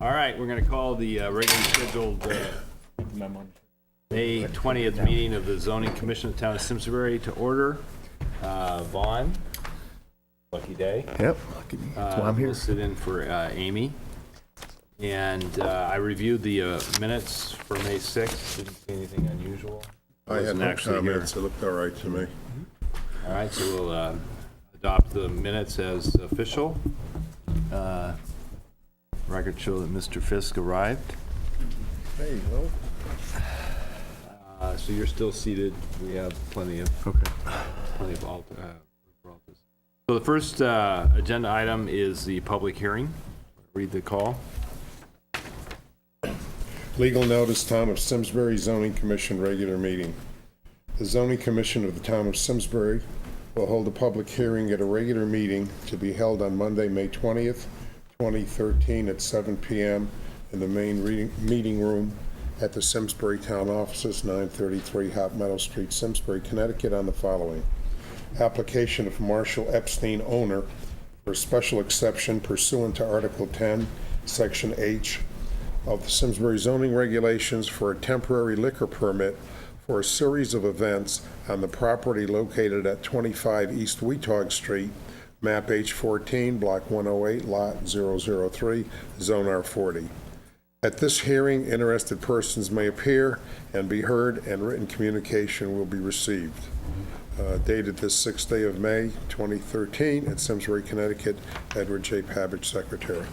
All right, we're going to call the regularly scheduled May 20th meeting of the Zoning Commission of the Town of Simsbury to order. Vaughn, lucky day. Yep. That's why I'm here. Will sit in for Amy. And I reviewed the minutes for May 6th. Didn't see anything unusual. I had Wasn't no actually here. comments. It looked all right to me. All right, so we'll adopt the minutes as official. Record show that Mr. Fisk arrived. There you go. So you're still seated. We have plenty of alternatives. So the first agenda item is the public hearing. Read the call. Legal notice, Town of Simsbury Zoning Commission regular meeting. The Zoning Commission of the Town of Simsbury will hold a public hearing at a regular meeting to be held on Monday, May 20th, 2013 at 7 p.m. in the main meeting room at the Simsbury Town Offices, 933 Hot Meadow Street, Simsbury, Connecticut, on the following. Application of Marshall Epstein, owner, for a special exception pursuant to Article 10, Section H of the Simsbury zoning regulations for a temporary liquor permit for a series of events on the property located at 25 East Weetog Street, map H14, block 108, lot 003, zone R40. At this hearing, interested persons may appear and be heard, and written communication will be received. Dated this 6th day of May, 2013, at Simsbury, Connecticut, Edward J. Pavich, Secretary. All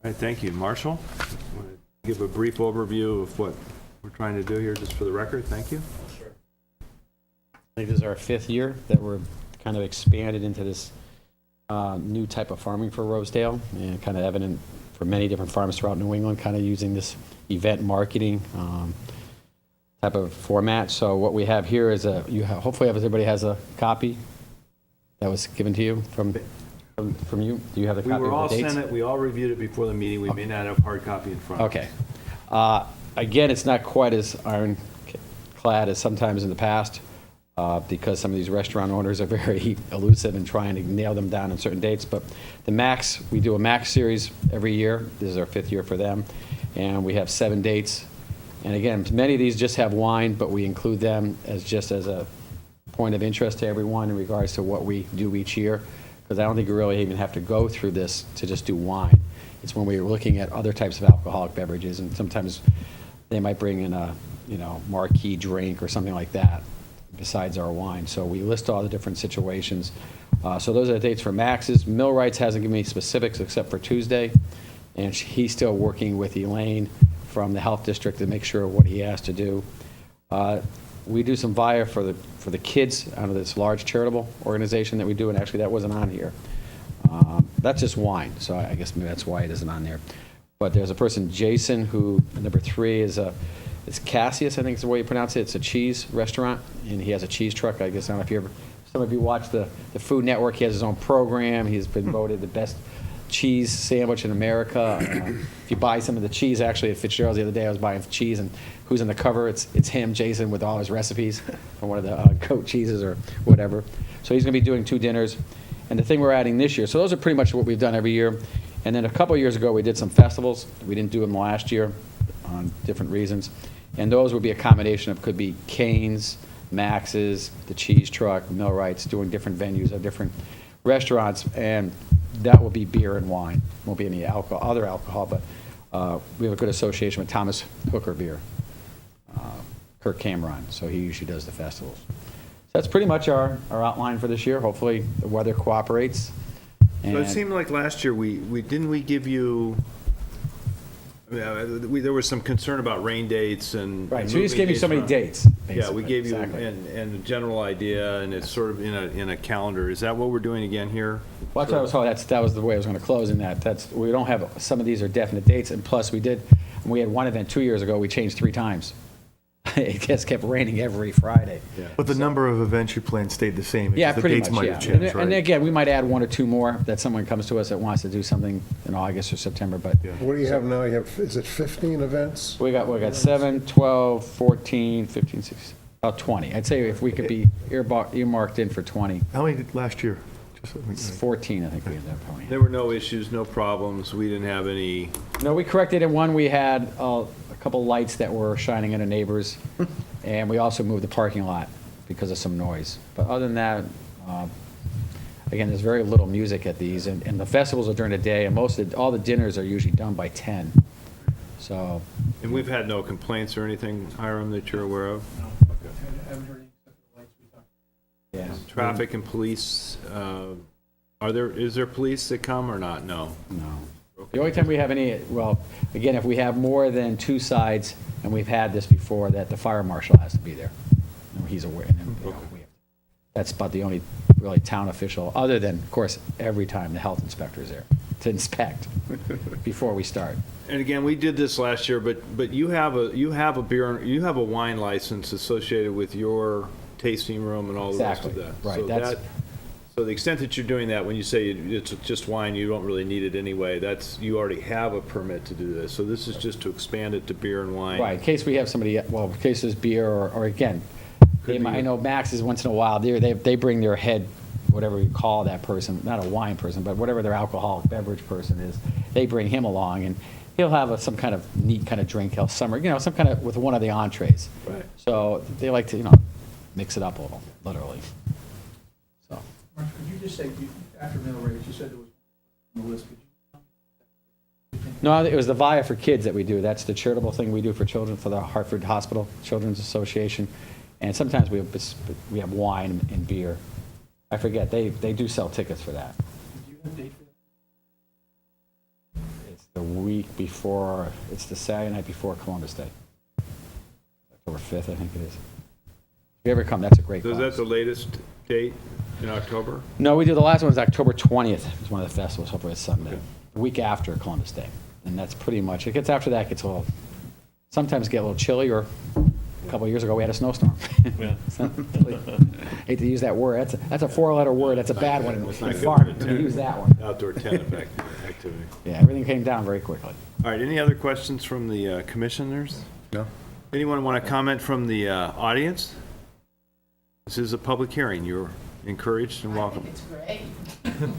right, thank you. Marshall, want to give a brief overview of what we're trying to do here, just for the record? Thank you. Sure. I think this is our 5th year that we're kind of expanded into this new type of farming for Rosedale, and kind of evident for many different farms throughout New England, kind of using this event marketing type of format. So what we have here is hopefully everybody has a copy that was given to you from you. Do you have the copy? We were all of the dates? sent it. We all reviewed it before the meeting. We may not have hard copy in front of us. Okay. Again, it's not quite as ironclad as sometimes in the past, because some of these restaurant owners are very elusive in trying to nail them down on certain dates. But the Max, we do a Max series every year. This is our 5th year for them. And we have 7 dates. And again, many of these just have wine, but we include them as a point of interest to everyone in regards to what we do each year. Because I don't think you really even have to go through this to just do wine. It's when we're looking at other types of alcoholic beverages, and sometimes they might bring in a marquee drink or something like that besides our wine. So we list all the different situations. So those are the dates for Max's. Millwrights hasn't given me specifics except for Tuesday, and he's still working with Elaine from the health district to make sure what he has to do. We do some VIA for the kids out of this large charitable organization that we do, and actually that wasn't on here. That's just wine, so I guess maybe that's why it isn't on there. But there's a person, Jason, who, number 3 it's Cassius, I think is the way you pronounce it. It's a cheese restaurant, and he has a cheese truck. I guess, I don't know if some of you watch the Food Network. He has his own program. He's been voted the best cheese sandwich in America. If you buy some of the cheese, actually at Fitzgerald's the other day, I was buying cheese, and who's on the cover? It's him, Jason, with all his recipes from one of the goat cheeses or whatever. So he's going to be doing 2 dinners. And the thing we're adding this year, so those are pretty much what we've done every year. And then a couple of years ago, we did some festivals. We didn't do them last year on different reasons. And those would be a combination of, could be Cane's, Max's, the cheese truck, Millwrights, doing different venues at different restaurants. And that will be beer and wine. Won't be any other alcohol, but we have a good association with Thomas Hooker Beer, Kirk Cameron. So he usually does the festivals. So that's pretty much our outline for this year. Hopefully the weather cooperates. So it seemed like last year we give you. There was some concern about rain dates and right. So we just gave you so many dates. Basically. Yeah, we gave you exactly. and a general idea, and it's sort of in a calendar. Is that what we're doing again here? Well, that's what I was told. That was the way I was going to close. In that, we don't have some of these are definite dates, and plus we had one event 2 years ago. We changed 3 times. It just kept raining every Friday. Yeah. But the number of events you planned stayed the same. It's Yeah, just pretty the dates much. might Yeah, have changed, right? and again, we might add 1 or 2 more that someone comes to us that wants to do something in August or September. But What do you have now? You have, is it 15 events? we got 7, 12, 14, 15, 16, about 20. I'd say if we could be earmarked in for 20. How many did last year? It's 14, I think we had that pony. There were no issues, no problems. We didn't have any, No, we corrected in one, we had a couple lights that were shining at our neighbors, and we also moved the parking lot because of some noise. But other than that, again, there's very little music at these, and the festivals are during the day, and all the dinners are usually done by 10. So, and we've had no complaints or anything, Hiram, that you're aware of? Haven't heard any except for the lights we talked yeah. Traffic and police, is there police that come or not? No. No. The only time we have any, well, again, if we have more than two sides, and we've had this before, that the fire marshal has to be there. He's aware, and then, that's about the only really town official, other than, of course, every time the health inspector is there to inspect before we start. And again, we did this last year, but you have a wine license associated with your tasting room and all the rest of Exactly. that. Right, So that's- so the extent that you're doing that, when you say it's just wine, you don't really need it anyway. You already have a permit to do this. So this is just to expand it to beer and wine. Right, in case we have somebody, well, in case there's beer, or again, Could be- I know Max is once in a while, they bring their head, whatever you call that person, not a wine person, but whatever their alcoholic beverage person is, they bring him along, and he'll have some kind of neat kind of drink, some kind of, with one of the entrees. Right. So they like to, mix it up a little, literally. So, Mark, could you just say, after mill rate, you said there was on the list, could you? no, it was the VIA for Kids that we do. That's the charitable thing we do for children, for the Hartford Hospital Children's Association. And sometimes we have wine and beer. I forget, they do sell tickets for that. Do you have a date for that? It's the week before, it's the Saturday night before Columbus Day. October 5th, I think it is. If you ever come, that's a great So is cause. that the latest date in October? No, we do, the last one was October 20th, it's one of the festivals, hopefully it's Sunday. Okay. The week after Columbus Day. And that's pretty much, it gets after that, it gets a little, sometimes get a little chilly, or a couple of years ago, we had a snowstorm. Hate to use that word, that's a four-letter word, that's a bad one It's in not good farming, for to the use that one. Outdoor tent activity. Yeah, everything came down very quickly. All right, any other questions from the commissioners? No? Anyone want to comment from the audience? This is a public hearing. You're encouraged and welcome. It's great.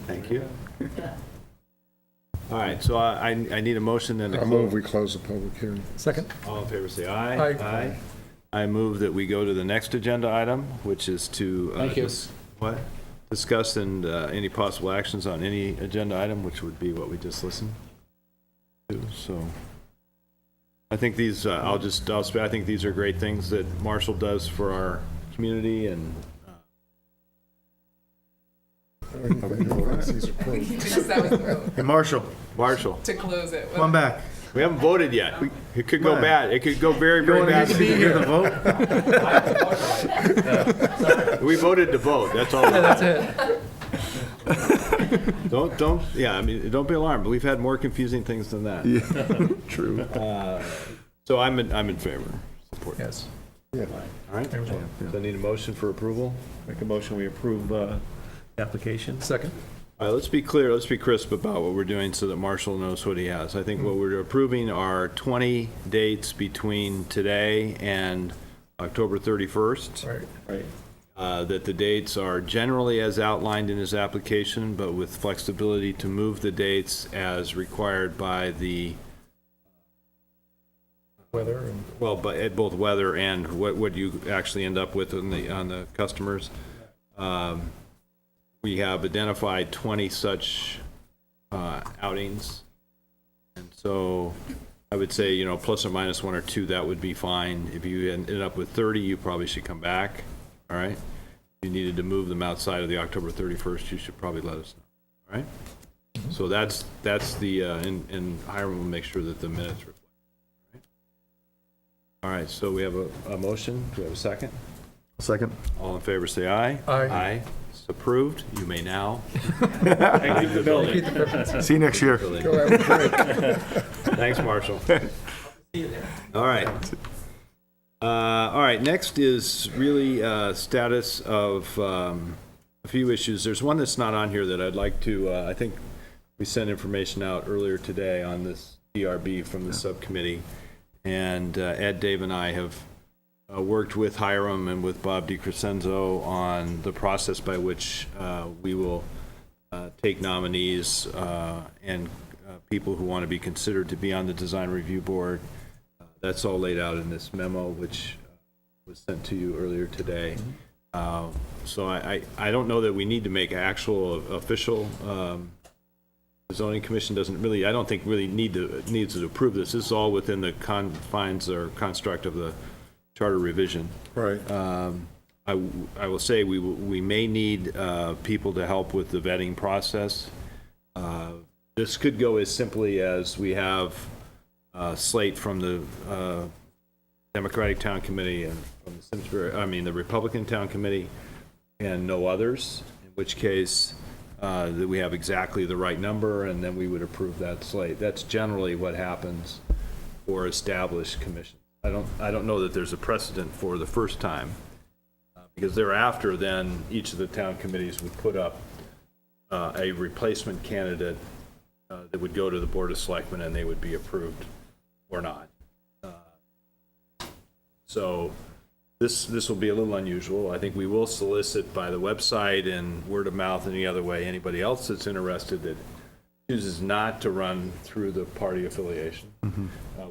Thank you. All right, so I need a motion then to I move close. we close the public hearing. Second? All in favor, say aye. Aye. I move that we go to the next agenda item, which is to. Thank you. What? Discuss and any possible actions on any agenda item, which would be what we just listened to, so. I think these, I think these are great things that Marshall does for our community, and These are approved. Just that was vote Hey, Marshall, Marshall, to close it. come back. we haven't voted yet. It could go Come on. bad. It could go very, very You bad. need to be here to vote? We voted to vote, that's all. That's it. Don't, yeah, I mean, don't be alarmed. We've had more confusing things than that. Yeah, true. So I'm in favor. Support. Yes. Yeah. All right. So I need a motion for approval. Make a motion, we approve application. Second? All right, let's be clear, let's be crisp about what we're doing so that Marshall knows what he has. I think what we're approving are 20 dates between today and October 31st. Right. That the dates are generally as outlined in his application, but with flexibility to move the dates as required by the, Weather and. well, but at both weather and what you actually end up with on the customers. We have identified 20 such outings. And so I would say, plus or minus one or two, that would be fine. If you ended up with 30, you probably should come back, all right? If you needed to move them outside of the October 31st, you should probably let us know, all right? So that's the, and Hiram will make sure that the minutes reflect. All right, so we have a motion. Do we have a second? Second? All in favor, say aye. Aye. Aye. It's approved. You may now. Exit the building. See you next year. Go have a drink. Thanks, Marshall. All right. All right, next is really status of a few issues. There's one that's not on here that I'd like to, I think we sent information out earlier today on this DRB from the subcommittee. And Ed, Dave, and I have worked with Hiram and with Bob DiCrescenzo on the process by which we will take nominees and people who want to be considered to be on the design review board. That's all laid out in this memo, which was sent to you earlier today. So I don't know that we need to make actual official. The zoning commission doesn't really, I don't think really needs to approve this. This is all within the confines or construct of the charter revision. Right. I will say we may need people to help with the vetting process. This could go as simply as we have a slate from the Democratic Town Committee and from the Simsbury, the Republican Town Committee, and no others, in which case that we have exactly the right number, and then we would approve that slate. That's generally what happens for established commissions. I don't know that there's a precedent for the first time, because thereafter, then each of the town committees would put up a replacement candidate that would go to the Board of Selectmen, and they would be approved or not. So this will be a little unusual. I think we will solicit by the website and word of mouth and any other way anybody else that's interested that chooses not to run through the party affiliation.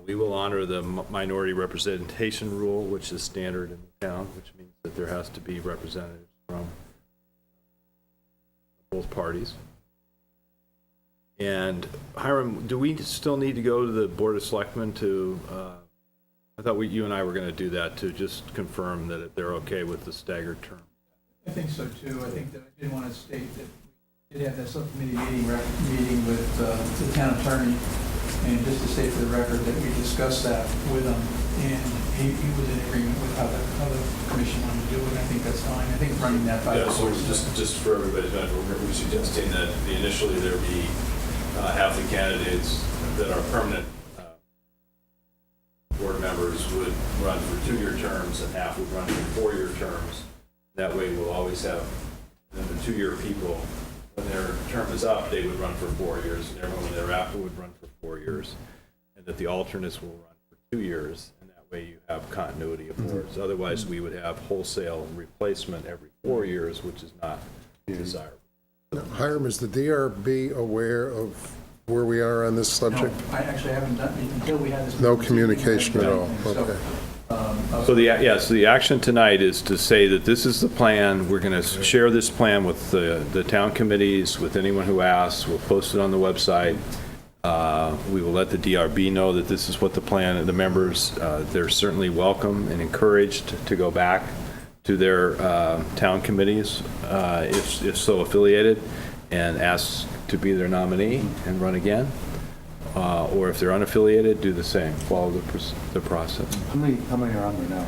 We will honor the minority representation rule, which is standard in the town, which means that there has to be representatives from both parties. And Hiram, do we still need to go to the Board of Selectmen to, I thought you and I were going to do that to just confirm that they're okay with the staggered term. I think so too. I think that I did want to state that we did have that subcommittee meeting with the town attorney, and just to state for the record that we discussed that with him, and he was in agreement with how the commission wanted to do it. I think that's fine. I think running that by the So courts. just for everybody's benefit, we're suggesting that initially there be half the candidates that are permanent board members would run for 2-year terms and half would run for 4-year terms. That way we'll always have the 2-year people. When their term is up, they would run for 4 years, and everyone thereafter would run for 4 years, and that the alternates will run for 2 years, and that way you have continuity of boards. Otherwise, we would have wholesale replacement every 4 years, which is not desirable. Hiram, is the DRB aware of where we are on this subject? No, I actually haven't done it until we had this. No communication at all, So, okay. So the action tonight is to say that this is the plan. We're going to share this plan with the town committees, with anyone who asks. We'll post it on the website. We will let the DRB know that this is what the plan, the members, they're certainly welcome and encouraged to go back to their town committees, if so affiliated, and ask to be their nominee and run again. Or if they're unaffiliated, do the same, follow the process. How many are on there now?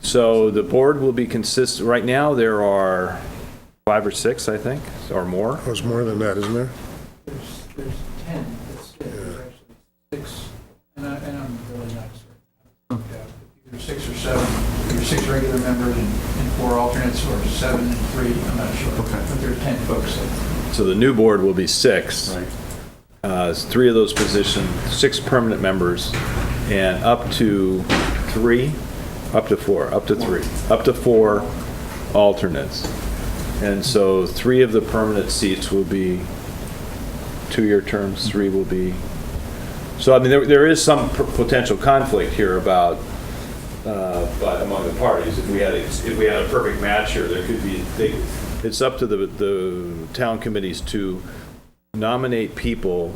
So the board will be consistent, right now there are 5 or 6, I think, or more. There's more than that, isn't there? There's 10 that's still, there's actually 6, and I'm really not certain. Either 6 or 7, either 6 regular members and 4 alternates, or 7 and 3, I'm not sure. Okay. But there's 10 folks that. So the new board will be 6. Right. 3 of those positions, 6 permanent members, and up to 3, up to 4, up to 3, up to 4 alternates. And so 3 of the permanent seats will be 2-year terms, 3 will be. So I mean, there is some potential conflict here about, but among the parties, if we had a perfect match here, there could be. It's up to the town committees to nominate people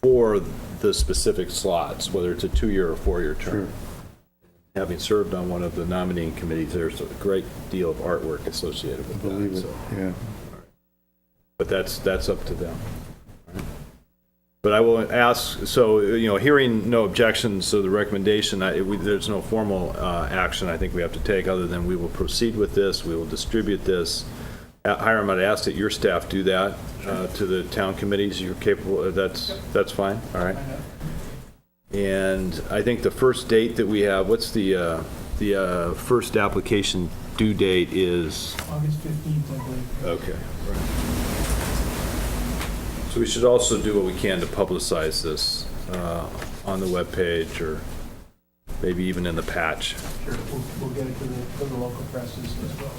for the specific slots, whether it's a 2-year or 4-year term. Sure. Having served on one of the nominating committees, there's a great deal of artwork associated with that. So. Yeah. But that's up to them. Right. But I will ask, so, hearing no objections to the recommendation, there's no formal action I think we have to take, other than we will proceed with this, we will distribute this. Hiram, I'd ask that your staff do that to the town committees. You're capable, that's fine, all right? And I think the first date that we have, what's the first application due date is? August 15th, I believe. Okay. So we should also do what we can to publicize this on the webpage, or maybe even in the patch. Sure, we'll get it to the local presses as well.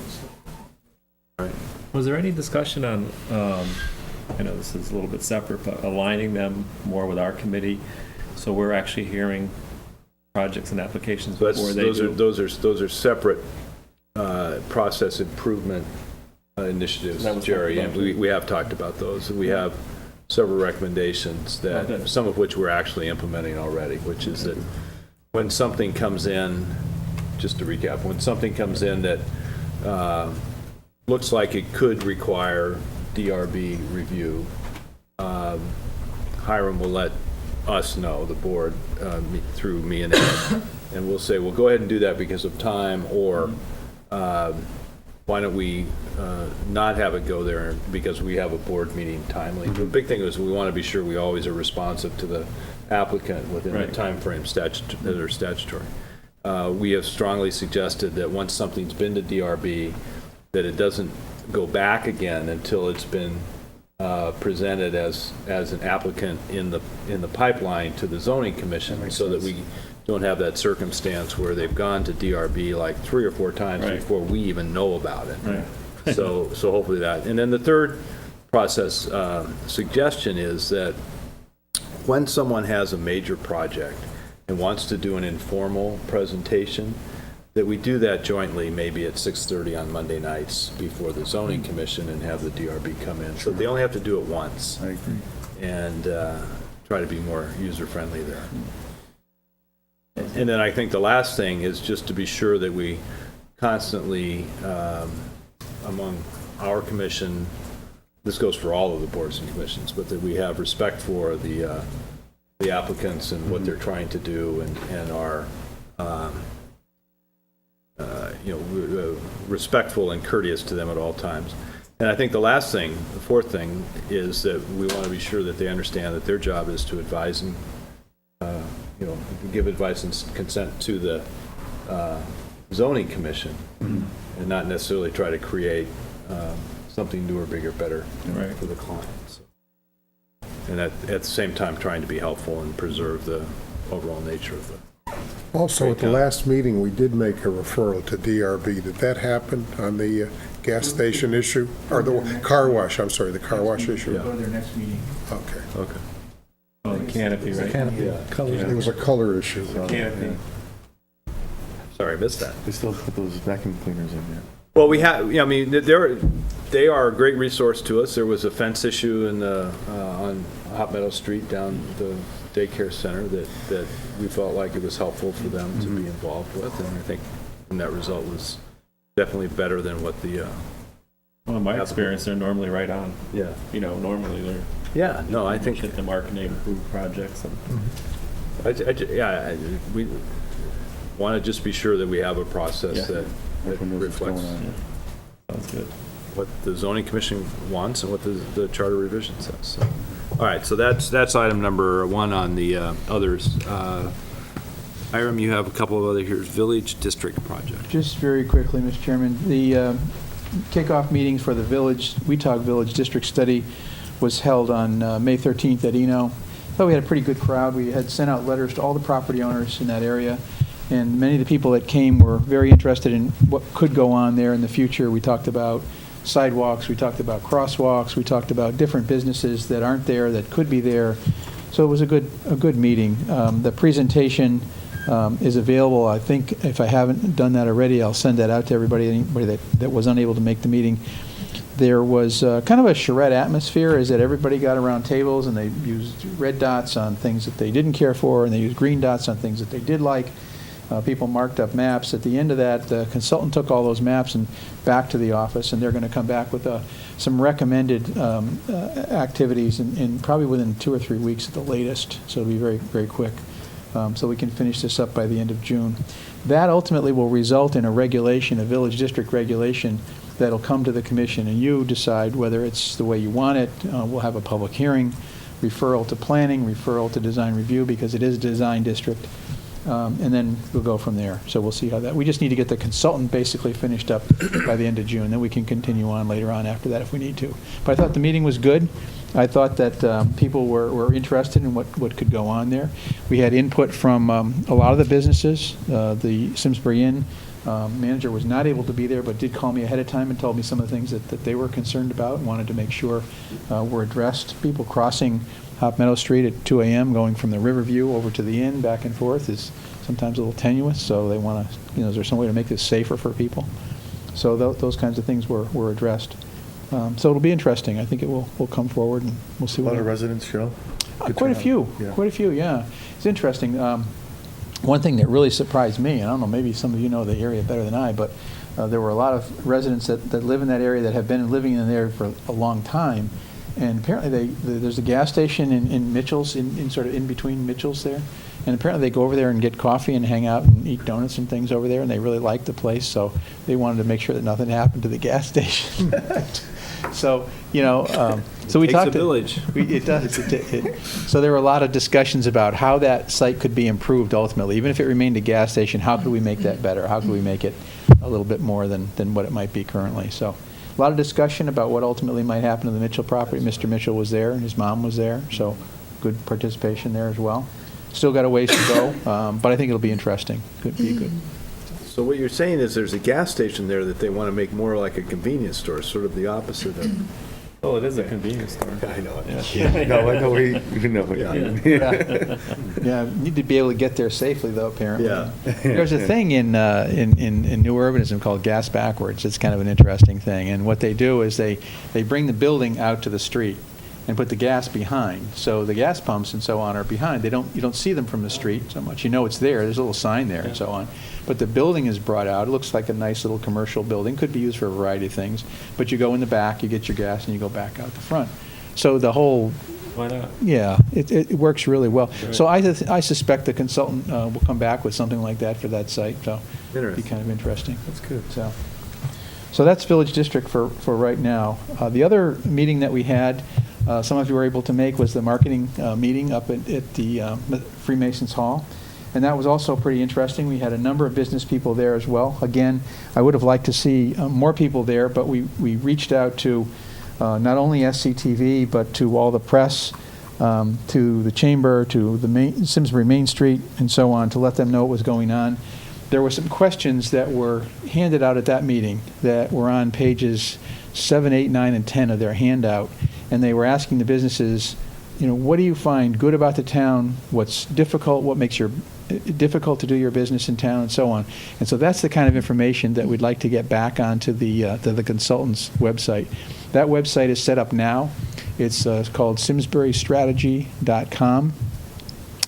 Right. Was there any discussion on I know this is a little bit separate, but aligning them more with our committee, so we're actually hearing projects and applications So before they do. those are separate process improvement initiatives, That was Jerry, talked and about. we have talked about those. We have several recommendations that, Okay. some of which we're actually implementing already, which is that when something comes in, just to recap, when something comes in that looks like it could require DRB review, Hiram will let us know, the board, through me and Ed, and we'll say, well, go ahead and do that because of time, or why don't we not have it go there because we have a board meeting timely. The big thing is we want to be sure we always are responsive to the applicant within the Right. timeframe that are statutory. We have strongly suggested that once something's been to DRB, that it doesn't go back again until it's been presented as an applicant in the pipeline to the zoning commission, so that we don't have that circumstance where they've gone to DRB like 3 or 4 times Right. before we even know about it. Right. So hopefully that. And then the third process suggestion is that when someone has a major project and wants to do an informal presentation, that we do that jointly, maybe at 6:30 on Monday nights before the zoning commission, and have the DRB come in. So they only have to do it once, I agree. and try to be more user-friendly there. And then I think the last thing is just to be sure that we constantly, among our commission, this goes for all of the boards and commissions, but that we have respect for the applicants and what they're trying to do, and are, respectful and courteous to them at all times. And I think the last thing, the fourth thing, is that we want to be sure that they understand that their job is to advise and, give advice and consent to the zoning commission, and not necessarily try to create something newer, bigger, better Right. for the client. So. And at the same time, trying to be helpful and preserve the overall nature of the. Also, at the last meeting, we did make a referral to DRB. Did that happen on the gas station issue? Or the car wash, I'm sorry, the car wash issue? Go to their next meeting. Okay. Okay. Oh, the canopy, right? It was a color issue. Canopy. Sorry, I missed that. They still put those vacuum cleaners in there. Well, we have, I mean, they are a great resource to us. There was a fence issue on Hot Meadow Street down the daycare center that we felt like it was helpful for them to be involved with, and I think that result was definitely better than what the. Well, in my experience, they're normally right on. Yeah. Normally they're. Yeah, no, I think. Hit the mark and they improve projects. And We want to just be sure that we have a process Yeah. that Everyone knows what's reflects going on. Sounds good. what the zoning commission wants and what the charter revision says. So, all right, so that's item number 1 on the others. Hiram, you have a couple of other here's village district project. Just very quickly, Mr. Chairman, the kickoff meetings for the Weetag Village District Study was held on May 13th at Eno. I thought we had a pretty good crowd. We had sent out letters to all the property owners in that area, and many of the people that came were very interested in what could go on there in the future. We talked about sidewalks, we talked about crosswalks, we talked about different businesses that aren't there that could be there. So it was a good meeting. The presentation is available. I think if I haven't done that already, I'll send that out to anybody that was unable to make the meeting. There was kind of a charrette atmosphere, is that everybody got around tables and they used red dots on things that they didn't care for, and they used green dots on things that they did like. People marked up maps. At the end of that, the consultant took all those maps and back to the office, and they're going to come back with some recommended activities in probably within 2 or 3 weeks at the latest. So it'll be very, very quick. So we can finish this up by the end of June. That ultimately will result in a regulation, a village district regulation, that'll come to the commission, and you decide whether it's the way you want it. We'll have a public hearing, referral to planning, referral to design review, because it is a design district, and then we'll go from there. So we'll see how that, we just need to get the consultant basically finished up by the end of June, then we can continue on later on after that if we need to. But I thought the meeting was good. I thought that people were interested in what could go on there. We had input from a lot of the businesses, the Simsbury Inn, manager was not able to be there, but did call me ahead of time and told me some of the things that they were concerned about and wanted to make sure were addressed. People crossing Hop Meadow Street at 2 a.m. going from the Riverview over to the inn back and forth is sometimes a little tenuous, so they want to, is there some way to make this safer for people? So those kinds of things were addressed. So it'll be interesting. I think it will come forward, and we'll see A what lot of happens. residents show. Good Quite a turnout. few, Yeah. quite a few, yeah. It's interesting. One thing that really surprised me, and I don't know, maybe some of you know the area better than I, but there were a lot of residents that live in that area that have been living in there for a long time. And apparently there's a gas station in Mitchell's, in sort of in between Mitchell's there. And apparently they go over there and get coffee and hang out and eat donuts and things over there, and they really like the place, so they wanted to make sure that nothing happened to the gas station. So, so we Takes talked. a village. It does. So there were a lot of discussions about how that site could be improved ultimately. Even if it remained a gas station, how could we make that better? How could we make it a little bit more than what it might be currently? So a lot of discussion about what ultimately might happen to the Mitchell property. Mr. Mitchell was there, and his mom was there, so good participation there as well. Still got a ways to go, but I think it'll be interesting. Could be good. So what you're saying is there's a gas station there that they want to make more like a convenience store, sort of the opposite of. Oh, it is a convenience store. I know it. No, I know where you know what you mean. Yeah, need to be able to get there safely, though, apparently. Yeah. There's a thing in new urbanism called gas backwards. It's kind of an interesting thing. And what they do is they bring the building out to the street and put the gas behind. So the gas pumps and so on are behind. You don't see them from the street so much. You know it's there. There's a little sign there and so on. But the building is brought out. It looks like a nice little commercial building. Could be used for a variety of things. But you go in the back, you get your gas, and you go back out the front. So the whole, Why not? yeah, it works really well. Right. So I suspect the consultant will come back with something like that for that site. So it'll be Interesting. kind of interesting. That's good. So that's Village District for right now. The other meeting that we had, some of you were able to make, was the marketing meeting up at the Freemasons Hall. And that was also pretty interesting. We had a number of business people there as well. Again, I would have liked to see more people there, but we reached out to not only SCTV, but to all the press, to the Chamber, to the Simsbury Main Street, and so on, to let them know what was going on. There were some questions that were handed out at that meeting that were on pages 7, 8, 9, and 10 of their handout, and they were asking the businesses, what do you find good about the town? What's difficult? What makes difficult to do your business in town, and so on. And so that's the kind of information that we'd like to get back onto the consultant's website. That website is set up now. It's called simsburystrategy.com.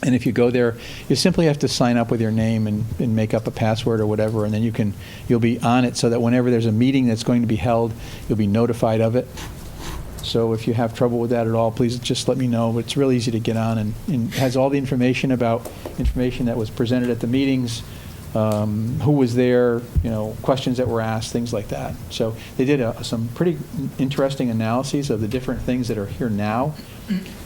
And if you go there, you simply have to sign up with your name and make up a password or whatever, and then you'll be on it so that whenever there's a meeting that's going to be held, you'll be notified of it. So if you have trouble with that at all, please just let me know. It's really easy to get on, and has all the information that was presented at the meetings, who was there, questions that were asked, things like that. So they did some pretty interesting analyses of the different things that are here now.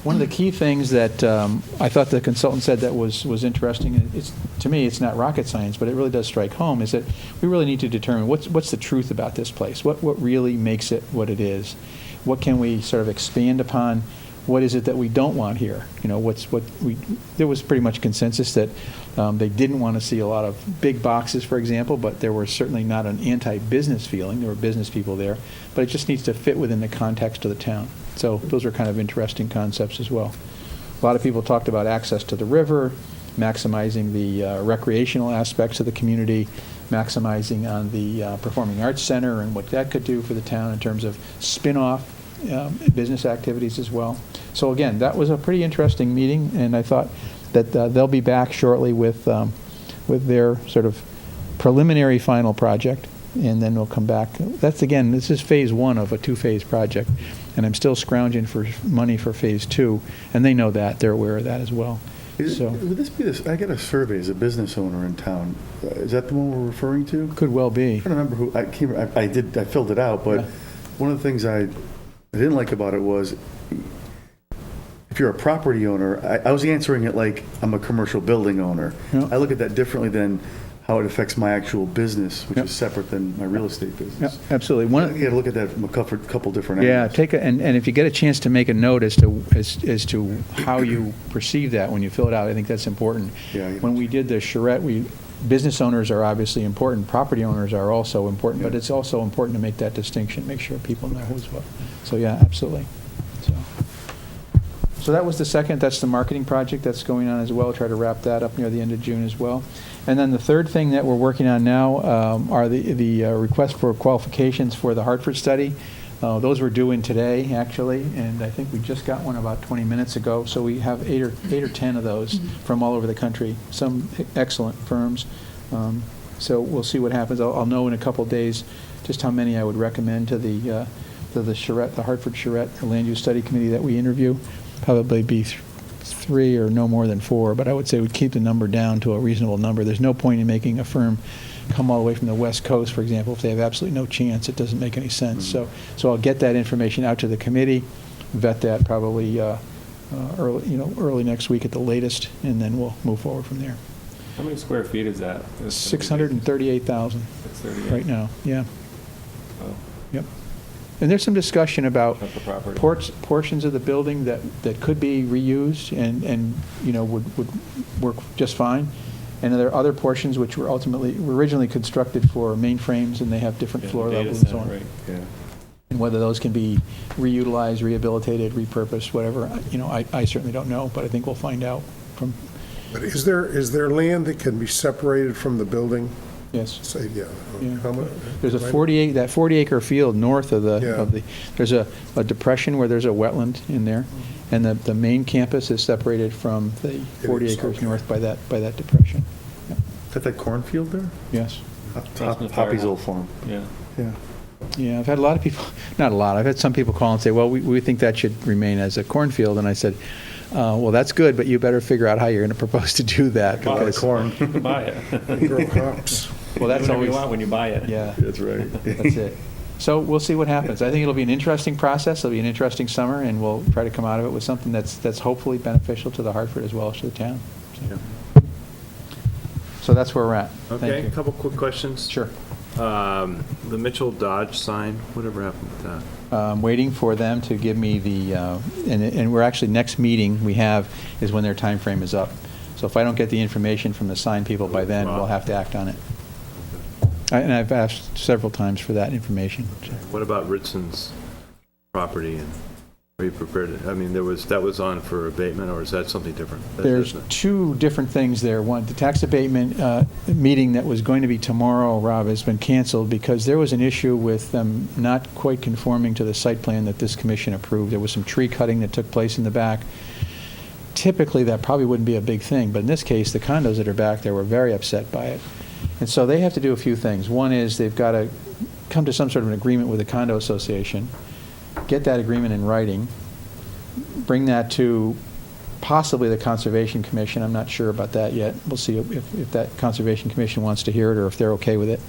One of the key things that I thought the consultant said that was interesting, and to me it's not rocket science, but it really does strike home, is that we really need to determine what's the truth about this place. What really makes it what it is? What can we sort of expand upon? What is it that we don't want here? There was pretty much consensus that they didn't want to see a lot of big boxes, for example, but there was certainly not an anti-business feeling. There were business people there, but it just needs to fit within the context of the town. So those are kind of interesting concepts as well. A lot of people talked about access to the river, maximizing the recreational aspects of the community, maximizing on the Performing Arts Center and what that could do for the town in terms of spin-off business activities as well. So again, that was a pretty interesting meeting, and I thought that they'll be back shortly with their sort of preliminary final project, and then we'll come back. This is phase 1 of a 2-phase project, and I'm still scrounging for money for phase 2, and they know that. They're aware of that as well. Would this be this? I got a survey as a business owner in town. Is that the one we're referring to? Could well be. I don't remember who. I filled it out, but Yeah. one of the things I didn't like about it was if you're a property owner, I was answering it like I'm a commercial building owner. Yeah. I look at that differently than how it affects my actual business, which Yeah. is separate than my real estate business. Yeah, absolutely. You got to look at that from a couple different Yeah, angles. and if you get a chance to make a note as to how you perceive that when you fill it out, I think that's important. Yeah. When we did the charrette, business owners are obviously important, property owners are also important, but it's also important to make that distinction, make sure people know who's what. So, yeah, absolutely. So that was the second, that's the marketing project that's going on as well, try to wrap that up near the end of June as well. And then the third thing that we're working on now are the request for qualifications for the Hartford study. Those were due in today, actually, and I think we just got one about 20 minutes ago. So we have eight or 10 of those from all over the country, some excellent firms. So we'll see what happens. I'll know in a couple days just how many I would recommend to the Charette, the Hartford Charette Land Use Study Committee that we interview. Probably be 3 or no more than 4, but I would say we'd keep the number down to a reasonable number. There's no point in making a firm come all the way from the West Coast, for example, if they have absolutely no chance. It doesn't make any sense. So I'll get that information out to the committee, vet that probably early next week at the latest, and then we'll move forward from there. How many square feet is that? 638,000 638. right now. Yeah. Oh, Yep. And there's some discussion about Not the property. portions of the building that could be reused and would work just fine. And there are other portions which were originally constructed for mainframes, and they have different Yeah, floor data levels and so center, on. right. Yeah. And whether those can be reutilized, rehabilitated, repurposed, whatever, I certainly don't know, but I think we'll find out from, But is there land that can be separated from the building? yes. Say, yeah. Yeah. How much? There's a 40-acre field north of Yeah. there's a depression where there's a wetland in there, and the main campus is separated from the 40 is, acres okay. north by that depression. Yeah. Is that cornfield there? Yes. Poppy's old farm. Yeah. Yeah. Yeah, I've had a lot of people, not a lot, I've had some people call and say, well, we think that should remain as a cornfield, and I said, well, that's good, but you better figure out how you're going to propose to do that. Buy the because- corn. You can buy it. Grow hops. Well, that's Do whatever you always, want when you buy it. yeah. That's right. That's it. So we'll see what happens. I think it'll be an interesting process. It'll be an interesting summer, and we'll try to come out of it with something that's hopefully beneficial to the Hartford as well as to the town. So that's where we're at. Thank Okay, you. a couple quick questions. Sure. The Mitchell Dodge sign, whatever happened with that? I'm waiting for them to give me the, and we're actually, next meeting we have is when their time frame is up. So if I don't get the information from the sign people by then, we'll have to act on it. And I've asked several times for that information. What about Ritson's property, and are you prepared to, I mean, that was on for abatement, or is that something different? There's Isn't it? two different things there. One, the tax abatement meeting that was going to be tomorrow, Rob, has been canceled because there was an issue with them not quite conforming to the site plan that this commission approved. There was some tree cutting that took place in the back. Typically, that probably wouldn't be a big thing, but in this case, the condos that are back there were very upset by it. And so they have to do a few things. One is they've got to come to some sort of an agreement with the condo association, get that agreement in writing, bring that to possibly the Conservation Commission. I'm not sure about that yet. We'll see if that Conservation Commission wants to hear it or if they're okay with it.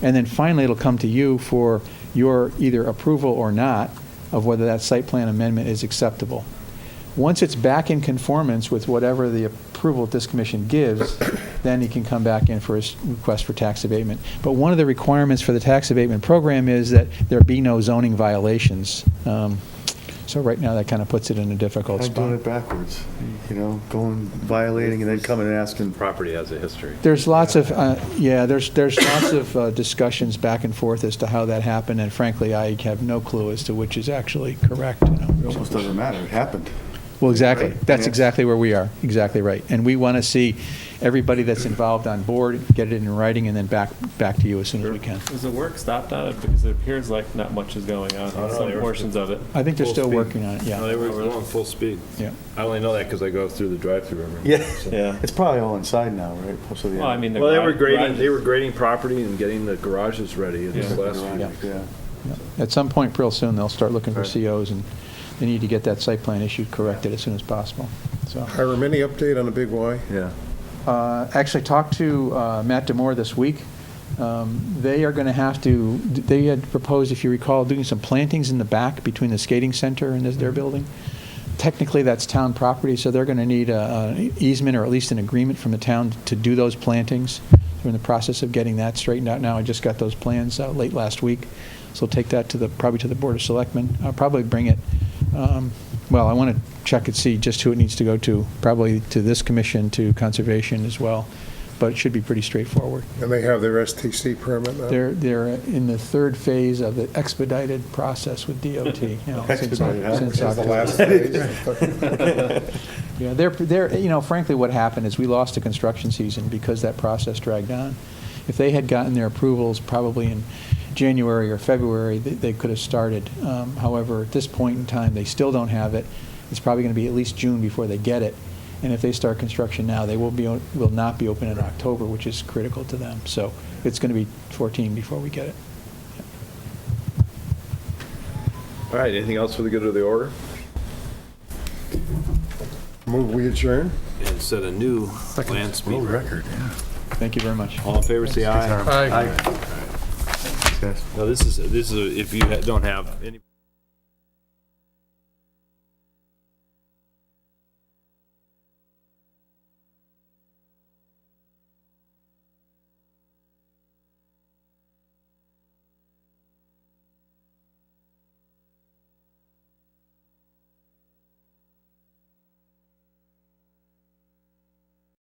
And then finally, it'll come to you for your either approval or not of whether that site plan amendment is acceptable. Once it's back in conformance with whatever the approval this commission gives, then he can come back in for his request for tax abatement. But one of the requirements for the tax abatement program is that there be no zoning violations. So right now, that kind of puts it in a difficult I'm doing spot. it backwards, going, violating, and then coming and asking. Property has a history. There's lots of, there's lots of discussions back and forth as to how that happened, and frankly, I have no clue as to which is actually correct. It almost doesn't matter, it happened. Well, exactly. Right. That's Yeah. exactly where we are. Exactly right. And we want to see everybody that's involved on board, get it in writing, and then back to you as soon as we can. Is the work stopped on it? Because it appears like not much is going on Oh, in no, some they were- portions of it. I think they're Full still speed. working on it, No, they yeah. were going full speed. Yeah. I only know that because I go through the drive-through every day. Yeah. Yeah. It's probably all inside now, right? Most of the- Well, I mean, the Well, they were garage- grading property and getting the garages ready this Yeah. last Garage, week. yeah. Yeah. At some point real soon, they'll start looking for Right. COs, and they need to get that site plan issued corrected as soon as possible. So, Hiram, any update on the Big Y? Yeah. actually talked to Matt Demore this week. They are going to have to, they had proposed, if you recall, doing some plantings in the back between the skating center and their building. Technically, that's town property, so they're going to need an easement or at least an agreement from the town to do those plantings. We're in the process of getting that straightened out now. I just got those plans late last week, so I'll take that probably to the Board of Selectmen. I'll probably bring it, well, I want to check and see just who it needs to go to, probably to this commission, to Conservation as well. but it should be pretty straightforward. And they have their STC permit now? They're in the third phase of the expedited process with DOT, you know, since Expedited, huh? since Is the October. last phase? Yeah, they're, you know, frankly, what happened is we lost the construction season because that process dragged on. If they had gotten their approvals probably in January or February, they could have started. However, at this point in time, they still don't have it. It's probably going to be at least June before they get it. And if they start construction now, they will not be open in October, which is critical to them. So it's going to be 14 before we get it. All right, anything else for the good of the order? Move we adjourn? And set a new land speed World record. record, yeah. Thank you very much. All in favor, say aye. Aye. Thanks, guys. No, this is, if you don't have any.